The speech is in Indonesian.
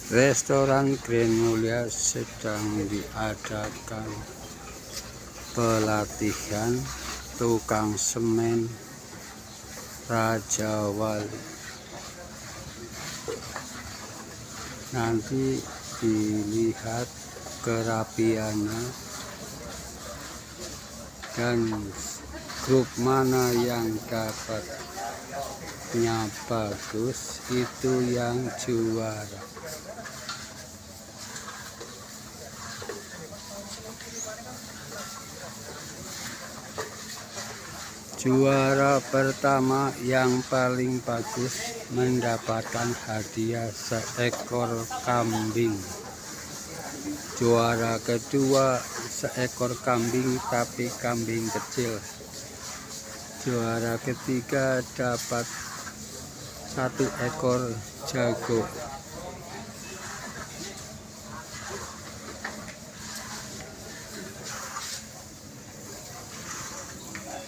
Restoran Grand Mulia sedang diadakan pelatihan tukang semen Raja Wali. Nanti dilihat kerapiannya dan grup mana yang dapatnya bagus itu yang juara. Juara pertama yang paling bagus mendapatkan hadiah seekor kambing. Juara kedua seekor kambing tapi kambing kecil. Juara ketiga dapat 1 ekor jago.